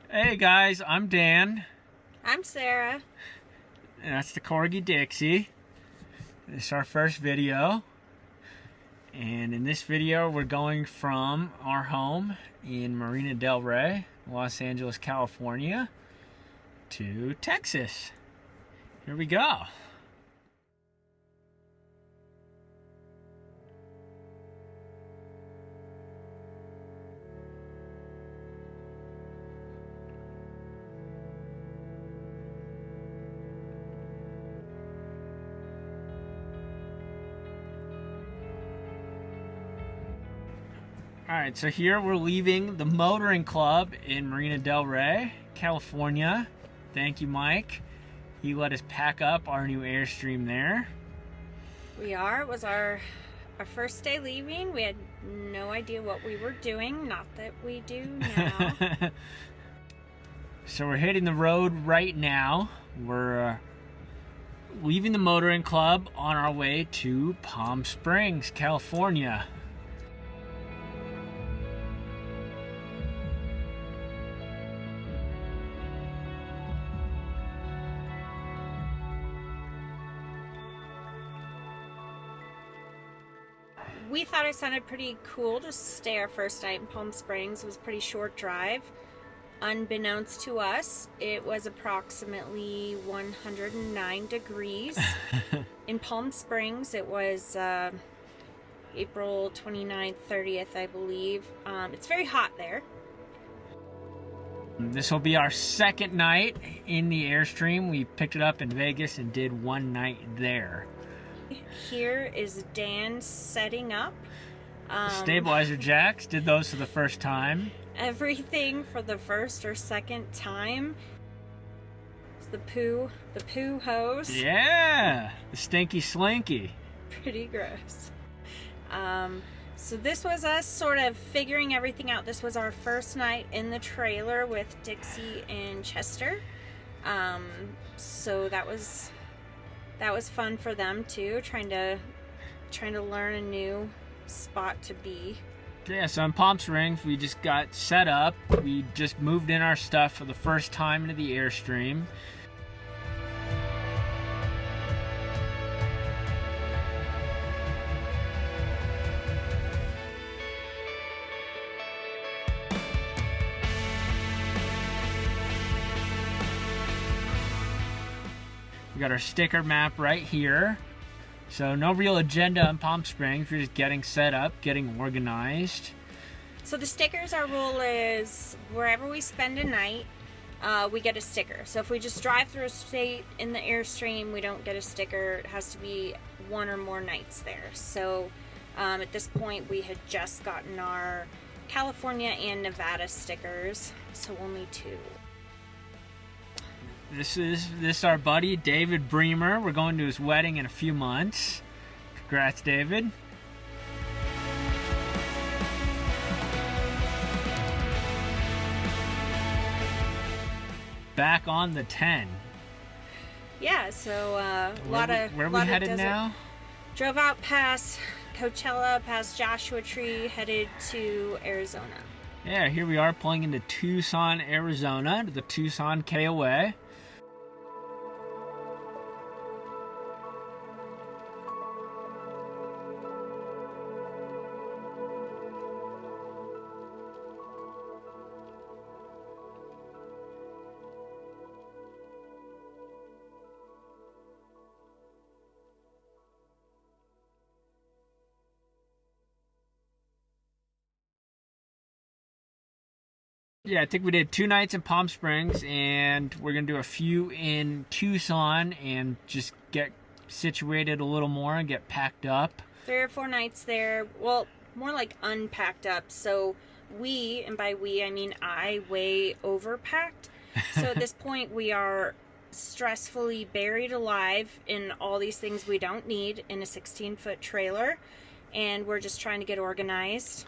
Hey guys, I'm Dan. I'm Sarah. And that's the Corgi Dixie. This is our first video. And in this video, we're going from our home in Marina del Rey, Los Angeles, California, to Texas. Here we go. Alright, so here we're leaving the motoring club in Marina del Rey, California. Thank you, Mike. He let us pack up our new Airstream there. We are. It was our first day leaving. We had no idea what we were doing. Not that we do now. So we're hitting the road right now. We're leaving the motoring club on our way to Palm Springs, California. We thought it sounded pretty cool to stay our first night in Palm Springs. It was a pretty short drive. Unbeknownst to us, it was approximately 109 degrees. In Palm Springs, it was April 29th, 30th, I believe. It's very hot there. This will be our second night in the Airstream. We picked it up in Vegas and did one night there. Here is Dan setting up. Stabilizer jacks, did those for the first time. Everything for the first or second time. It's the poo hose. Yeah, the stinky slinky. Pretty gross. So this was us sort of figuring everything out. This was our first night in the trailer with Dixie and Chester. So that was fun for them too, trying to learn a new spot to be. Yeah, so in Palm Springs, we just got set up. We just moved in our stuff for the first time into the Airstream. We got our sticker map right here. So no real agenda in Palm Springs. We're just getting set up, getting organized. So the stickers, our rule is wherever we spend a night, we get a sticker. So if we just drive through a state in the Airstream, we don't get a sticker. It has to be one or more nights there. So at this point, we had just gotten our California and Nevada stickers, so only 2. This is our buddy David Bremer. We're going to his wedding in a few months. Congrats, David. Back on the 10. Yeah, so a lot of where are we headed desert. now? Drove out past Coachella, past Joshua Tree, headed to Arizona. Yeah, here we are pulling into Tucson, Arizona, to the Tucson KOA. Yeah, I think we did 2 nights in Palm Springs, and we're going to do a few in Tucson and just get situated a little more and get packed up. 3 or 4 nights there. Well, more like unpacked up. So we, and by we I mean I, way overpacked. So at this point we are stressfully buried alive in all these things we don't need in a 16-foot trailer, and we're just trying to get organized.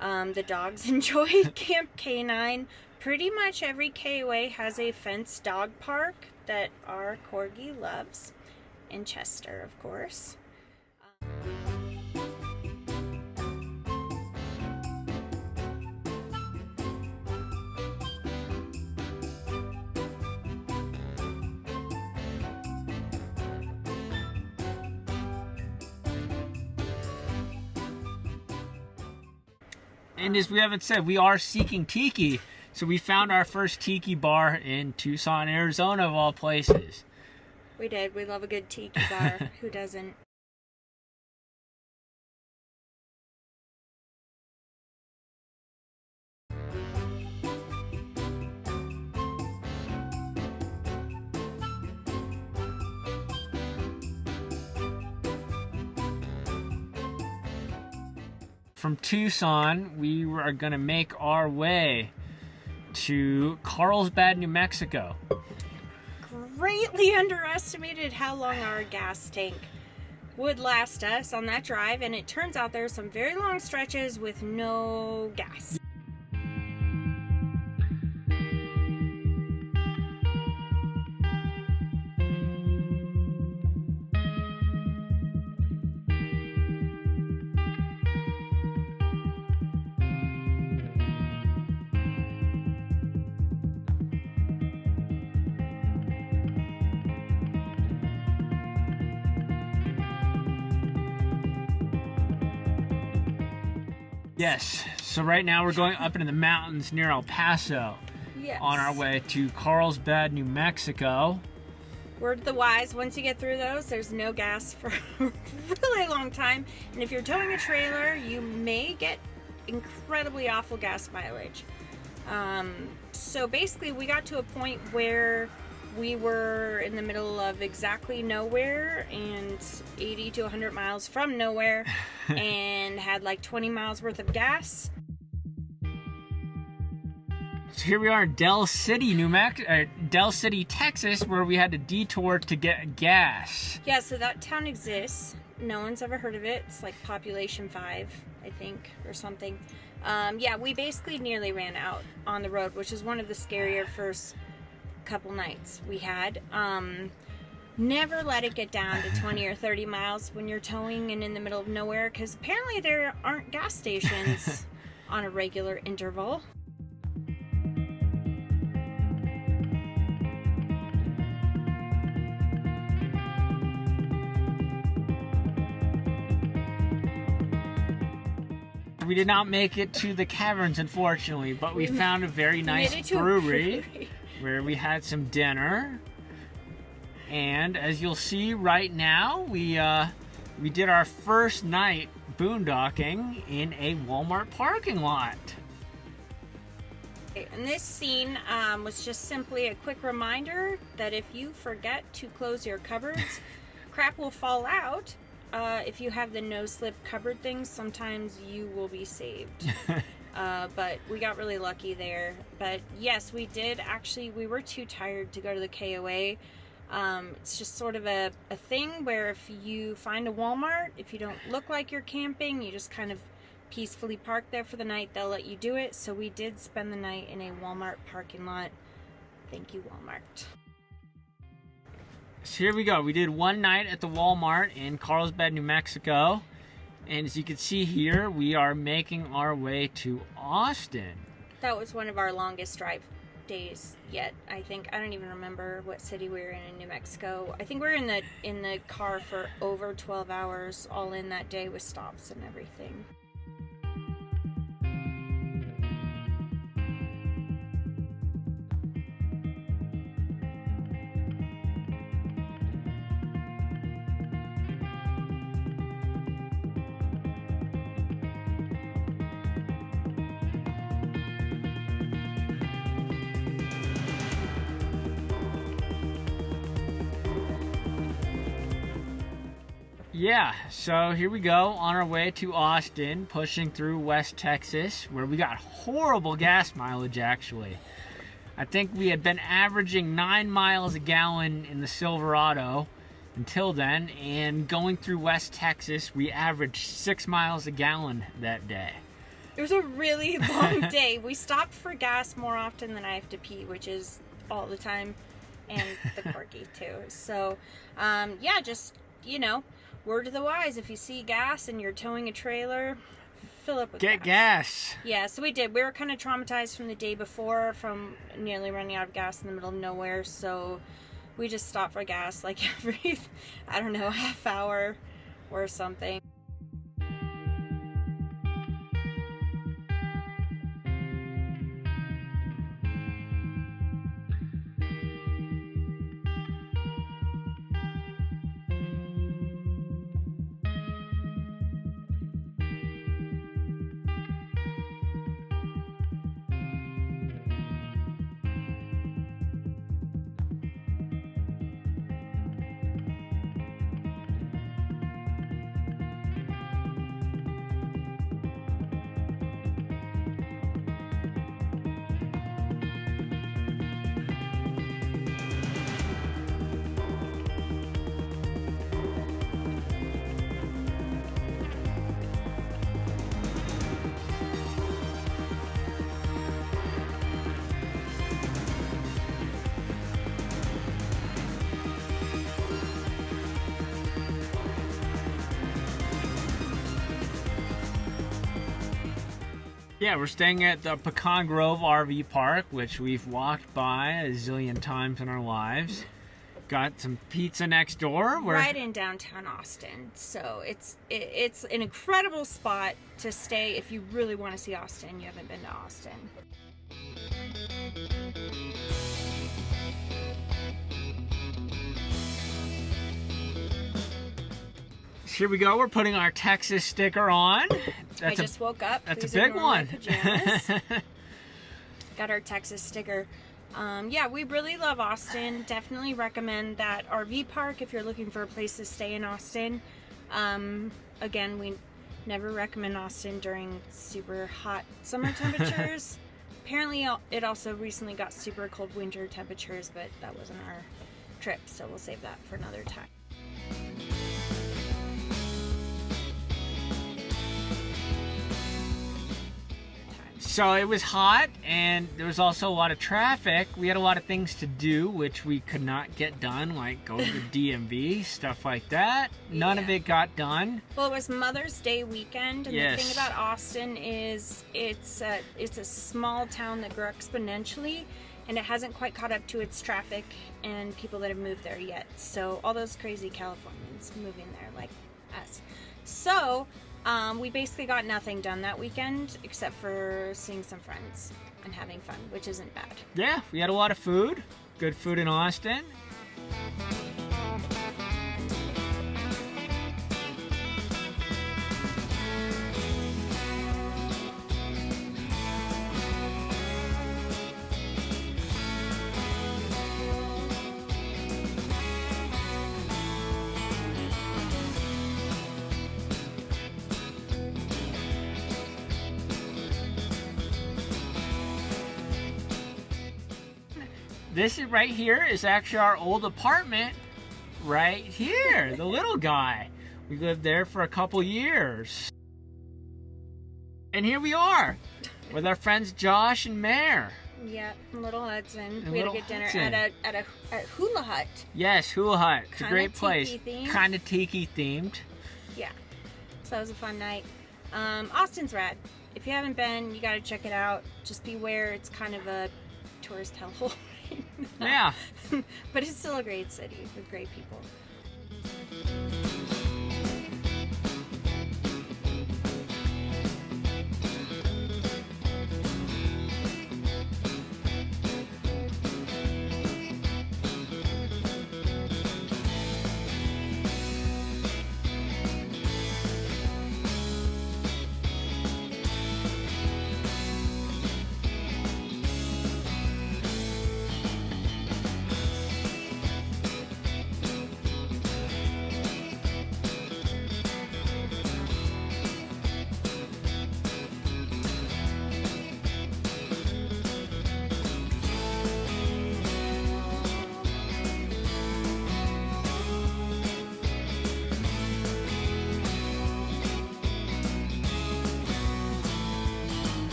The dogs enjoy Camp K9. Pretty much every KOA has a fenced dog park that our Corgi loves, and Chester, of course. And as we haven't said, we are Seeking Tiki. So we found our first tiki bar in Tucson, Arizona, of all places. We did. We love a good tiki bar. Who doesn't? From Tucson, we are going to make our way to Carlsbad, New Mexico. Greatly underestimated how long our gas tank would last us on that drive, and it turns out there's some very long stretches with no gas. Yes, so right now we're going up into the mountains near El Paso. Yes. On our way to Carlsbad, New Mexico. Word to the wise, once you get through those, there's no gas for a really long time. And if you're towing a trailer, you may get incredibly awful gas mileage. So basically, we got to a point where we were in the middle of exactly nowhere and 80 to 100 miles from nowhere and had like 20 miles worth of gas. So here we are in Del City, Del City, Texas, where we had to detour to get gas. Yeah, so that town exists. No one's ever heard of it. It's like population 5, I think, or something. Yeah, we basically nearly ran out on the road, which is one of the scarier first couple nights we had. Never let it get down to 20 or 30 miles when you're towing and in the middle of nowhere, because apparently there aren't gas stations on a regular interval. We did not make it to the caverns, unfortunately, but we found a very nice brewery where we had some dinner. And as you'll see right now, we did our first night boondocking in a Walmart parking lot. And this scene was just simply a quick reminder that if you forget to close your cupboards, crap will fall out. If you have the no-slip cupboard things, sometimes you will be saved. But we got really lucky there. But yes, we did actually, we were too tired to go to the KOA. It's just sort of a thing where if you find a Walmart, if you don't look like you're camping, you just kind of peacefully park there for the night, they'll let you do it. So we did spend the night in a Walmart parking lot. Thank you, Walmart. So here we go. We did one night at the Walmart in Carlsbad, New Mexico. And as you can see here, we are making our way to Austin. That was one of our longest drive days yet, I think. I don't even remember what city we were in New Mexico. I think we were in the car for over 12 hours all in that day with stops and everything. Yeah, so here we go on our way to Austin, pushing through West Texas, where we got horrible gas mileage, actually. I think we had been averaging 9 miles a gallon in the Silverado until then, and going through West Texas, we averaged 6 miles a gallon that day. It was a really long day. We stopped for gas more often than I have to pee, which is all the time, and the corgi too. So, yeah, just, you know, word to the wise, if you see gas and you're towing a trailer, fill up with Get gas. Yeah, so we did. We were kind of traumatized from the day before from nearly running out of gas in the middle of nowhere, so we just stopped for gas like every, I don't know, half hour or something. Yeah, we're staying at the Pecan Grove RV Park, which we've walked by a zillion times in our lives. Got some pizza next door. Right in downtown Austin. So it's an incredible spot to stay if you really want to see Austin. You haven't been to Austin. Here we go. We're putting our Texas sticker on. I just woke up. That's Please a big ignore my one. pajamas. Got our Texas sticker. Yeah, we really love Austin. Definitely recommend that RV park if you're looking for a place to stay in Austin. Again, we never recommend Austin during super hot summer temperatures. Apparently, it also recently got super cold winter temperatures, but that wasn't our trip, so we'll save that for another time. So it was hot, and there was also a lot of traffic. We had a lot of things to do, which we could not get done, like go to the DMV, stuff like that. None of it got done. Well, it was Mother's Day weekend, and Yes. the thing about Austin is it's a small town that grew exponentially, and it hasn't quite caught up to its traffic and people that have moved there yet. So all those crazy Californians moving there like us. So we basically got nothing done that weekend except for seeing some friends and having fun, which isn't bad. Yeah, we had a lot of food. Good food in Austin. This is right here is actually our old apartment right here, the little guy. We lived there for a couple years. And here we are with our friends Josh and Mare. Yeah, Little Hudson. And We had a Little good dinner Hudson. at Hula Hut. Yes, Hula Hut. It's a Kinda great place. tiki-themed. Kind of tiki themed. Yeah, so that was a fun night. Austin's rad. If you haven't been, you got to check it out. Just beware, it's kind of a tourist hellhole. Yeah. But it's still a great city with great people.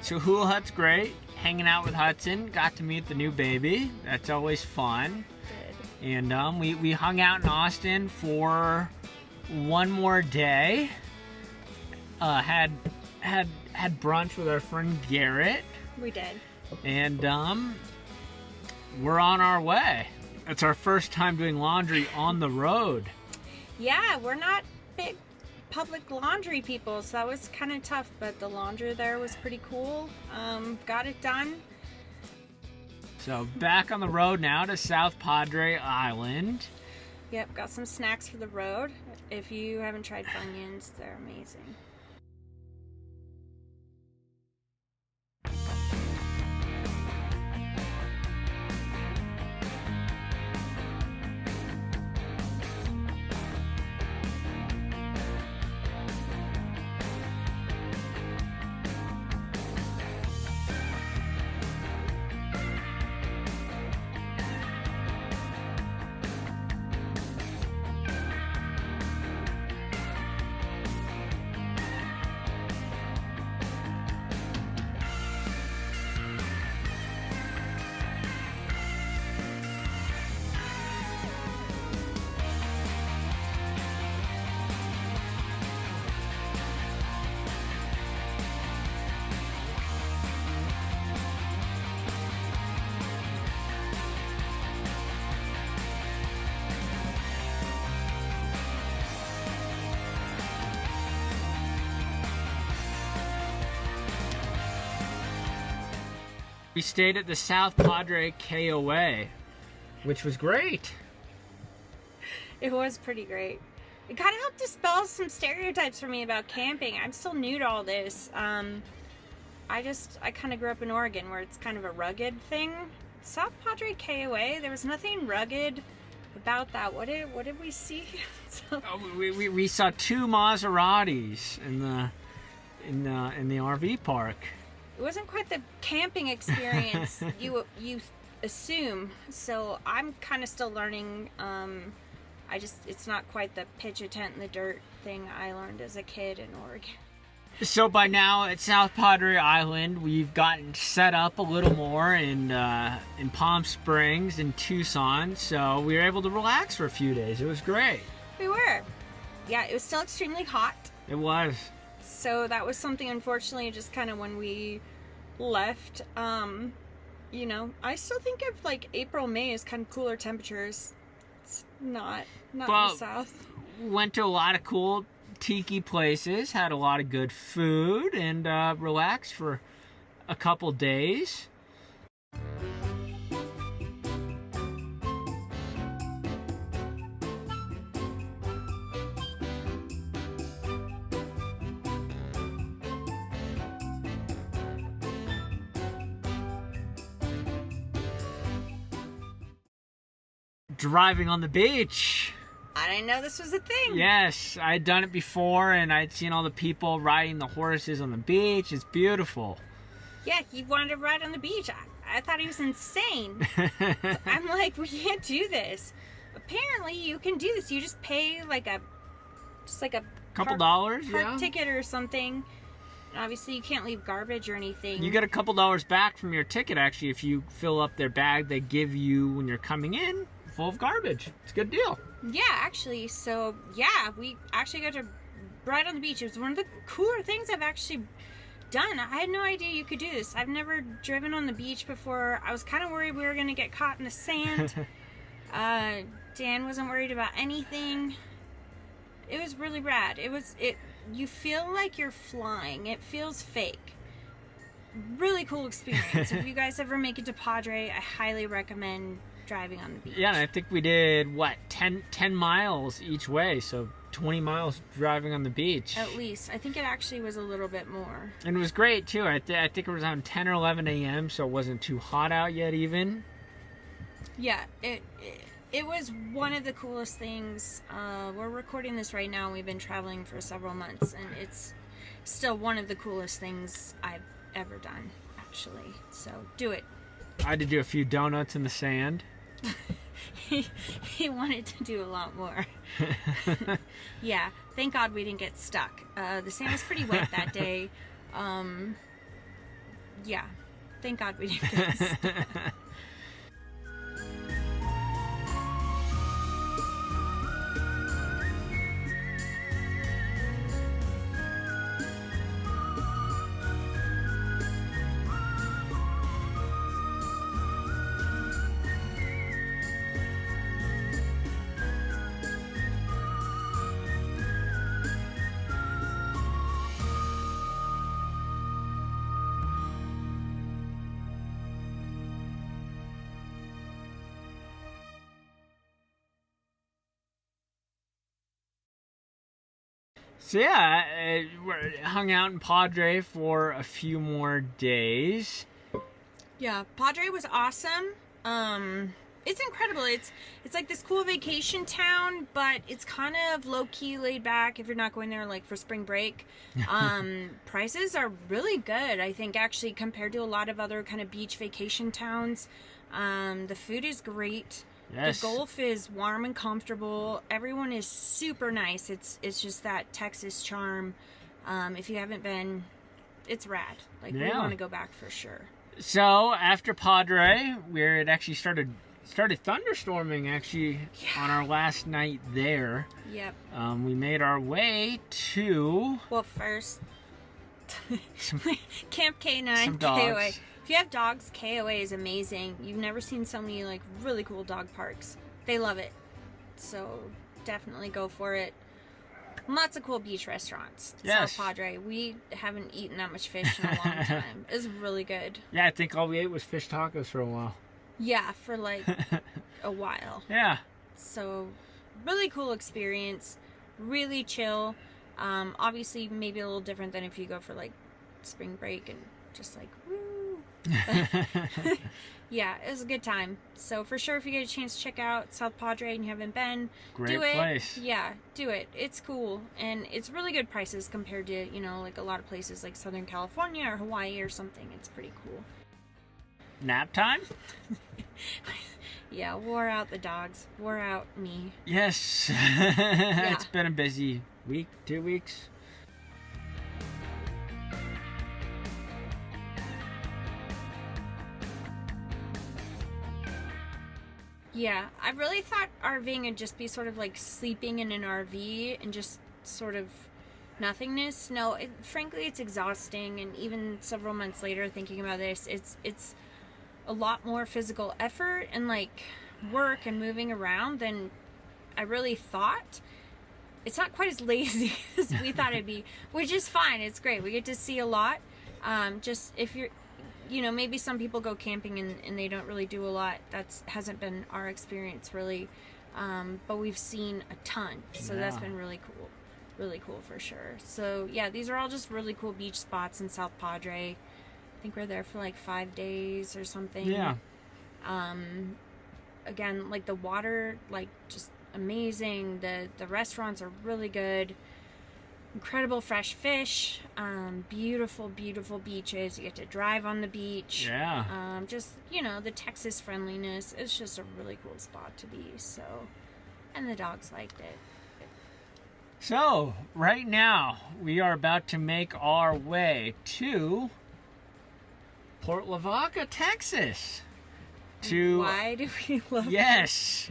So Hula Hut's great. Hanging out with Hudson. Got to meet the new baby. That's always fun. Good. And we hung out in Austin for one more day. Had brunch with our friend Garrett. We did. And we're on our way. It's our first time doing laundry on the road. Yeah, we're not big public laundry people, so that was kind of tough, but the laundry there was pretty cool. Got it done. So back on the road now to South Padre Island. Yep, got some snacks for the road. If you haven't tried Funyuns, they're amazing. We stayed at the South Padre KOA, which was great. It was pretty great. It kind of helped dispel some stereotypes for me about camping. I'm still new to all this. I kind of grew up in Oregon where it's kind of a rugged thing. South Padre KOA, there was nothing rugged about that. What did we see? We saw 2 Maseratis in the RV park. It wasn't quite the camping experience you assume. So I'm kind of still learning. It's not quite the pitch a tent in the dirt thing I learned as a kid in Oregon. So by now at South Padre Island, we've gotten set up a little more in Palm Springs and Tucson, so we were able to relax for a few days. It was great. We were. Yeah, it was still extremely hot. It was. So that was something, unfortunately, just kind of when we left. You know, I still think of like April, May as kind of cooler temperatures. It's not in the South. Went to a lot of cool tiki places, had a lot of good food, and relaxed for a couple days. Driving on the beach. I didn't know this was a thing. Yes, I'd done it before, and I'd seen all the people riding the horses on the beach. It's beautiful. Yeah, he wanted to ride on the beach. I thought he was insane. I'm like, we can't do this. Apparently, you can do this. You just pay like a couple dollars, park ticket or something. And obviously, you can't leave garbage or anything. You get a couple dollars back from your ticket, actually, if you fill up their bag they give you when you're coming in, full of garbage. It's a good deal. Yeah, actually. So, yeah, we actually got to ride on the beach. It was one of the cooler things I've actually done. I had no idea you could do this. I've never driven on the beach before. I was kind of worried we were going to get caught in the sand. Dan wasn't worried about anything. It was really rad. You feel like you're flying. It feels fake. Really cool experience. If you guys ever make it to Padre, I highly recommend driving on the beach. Yeah, and I think we did, 10 miles each way, so 20 miles driving on the beach. At least. I think it actually was a little bit more. And it was great, too. I think it was around 10 or 11 a.m., so it wasn't too hot out yet, even. Yeah, it was one of the coolest things. We're recording this right now. We've been traveling for several months, and it's still one of the coolest things I've ever done, actually. So, do it. I had to do a few donuts in the sand. He wanted to do a lot more. Yeah, thank God we didn't get stuck. The sand was pretty wet that day. Yeah, thank God we didn't get stuck. So yeah, we hung out in Padre for a few more days. Yeah, Padre was awesome. It's incredible. It's like this cool vacation town, but it's kind of low-key laid back if you're not going there like for spring break. Prices are really good, I think, actually, compared to a lot of other kind of beach vacation towns. The food is great. Yes. The golf is warm and comfortable. Everyone is super nice. It's just that Texas charm. If you haven't been, it's rad. Like, we want to go back for sure. So after Padre, where it actually started thunderstorming on our last night there. Yep. We made our way to. Well, first, Camp K9 some KOA. dogs. If you have dogs, KOA is amazing. You've never seen so many like really cool dog parks. They love it. So definitely go for it. Lots of cool beach restaurants. Yes. South Padre. We haven't eaten that much fish in a long time. It's really good. Yeah, I think all we ate was fish tacos for a while. Yeah, for like a while. Yeah. So, really cool experience. Really chill. Obviously, maybe a little different than if you go for like spring break and just like, woo. Yeah, it was a good time. So for sure, if you get a chance to check out South Padre and you haven't been, Great do it. place. Yeah, do it. It's cool. And it's really good prices compared to, you know, like a lot of places like Southern California or Hawaii or something. It's pretty cool. Nap time? Yeah, wore out the dogs. Wore out me. Yes. It's been a busy week, 2 weeks. Yeah, I really thought RVing would just be sort of like sleeping in an RV and just sort of nothingness. No, frankly, it's exhausting. And even several months later, thinking about this, it's a lot more physical effort and like work and moving around than I really thought. It's not quite as lazy as we thought it'd be, which is fine. It's great. We get to see a lot. Just if you're, you know, maybe some people go camping and they don't really do a lot. Hasn't been our experience really. But we've seen a ton. So that's been really cool. Really cool for sure. So yeah, these are all just really cool beach spots in South Padre. I think we're there for like 5 days or something. Yeah. Again, like the water, like just amazing. The restaurants are really good. Incredible fresh fish. Beautiful, beautiful beaches. You get to drive on the beach. Yeah. Just, you know, the Texas friendliness. It's just a really cool spot to be. So, and the dogs liked it. So, right now, we are about to make our way to Port Lavaca, Texas. Why do we love Yes.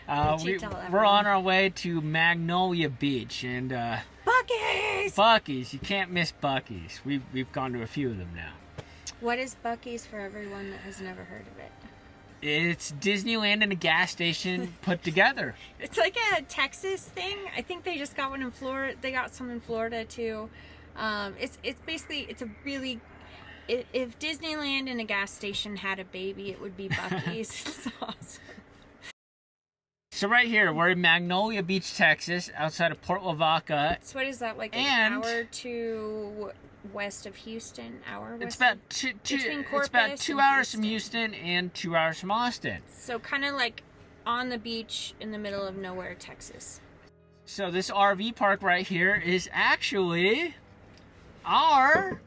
We're on our way to Magnolia Beach and Buc-ee's! Buc-ee's. You can't miss Buc-ee's. We've gone to a few of them now. What is Buc-ee's for everyone that has never heard of it? It's Disneyland and a gas station put together. It's like a Texas thing. I think they just got one in Florida. They got some in Florida too. It's basically, it's a really, if Disneyland and a gas station had a baby, it would be Buc-ee's. It's awesome. So right here, we're in Magnolia Beach, Texas, outside of Port Lavaca. So what is that, like an hour to west of Houston? It's about it's about 2 hours from Houston and 2 hours from Austin. So kind of like on the beach in the middle of nowhere, Texas. So this RV park right here is actually our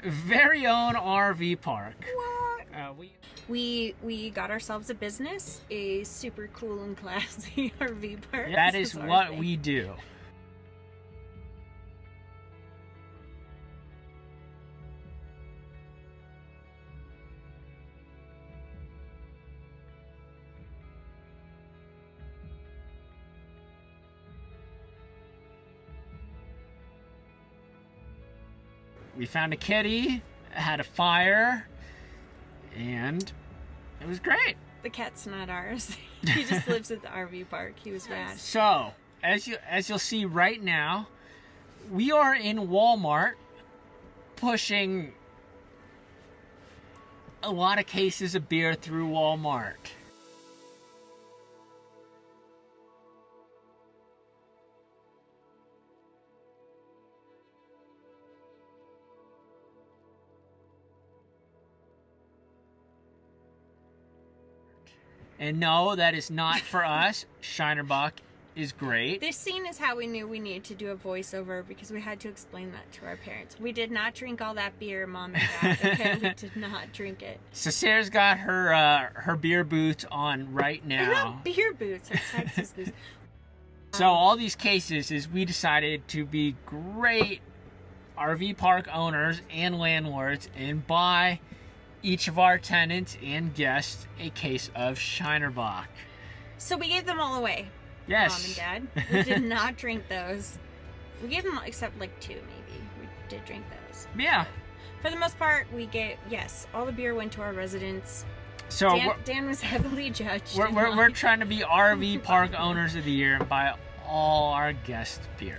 very own RV park. What? We got ourselves a business, a super cool and classy RV park. That is what we do. We found a kitty, had a fire, and it was great. The cat's not ours. He just lives at the RV park. He was rad. So, as you'll see right now, we are in Walmart pushing a lot of cases of beer through Walmart. And no, that is not for us. Shinerbach is great. This scene is how we knew we needed to do a voiceover because we had to explain that to our parents. We did not drink all that beer, Mom and Dad. Okay, we did not drink it. So Sarah's got her beer boots on right now. They're not beer boots, they're Texas boots. So all these cases is we decided to be great RV park owners and landlords and buy each of our tenants and guests a case of Shinerbach. So we gave them all away. Yes. Mom and Dad. We did not drink those. We gave them except like 2 maybe. We did drink those. Yeah. For the most part, we gave, yes, all the beer went to our residents. So Dan was heavily judged. We're trying to be RV park owners of the year and buy all our guest beer.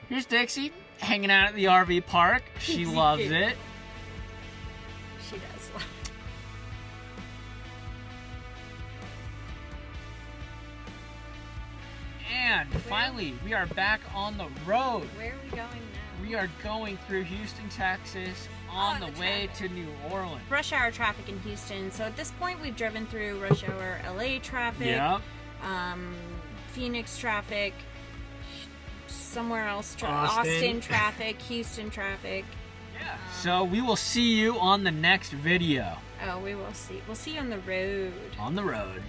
Here's Dixie hanging out at the RV park. She loves it. She does love it. And finally, we are back on the road. Where are we going now? We are going through Houston, Texas, on the way to New Orleans. Rush hour traffic in Houston. So at this point, we've driven through rush hour LA traffic, Yep. Phoenix traffic, somewhere else, Austin. Austin traffic, Houston traffic. Yeah. So we will see you on the next video. Oh, we will see. We'll see you on the road. On the road.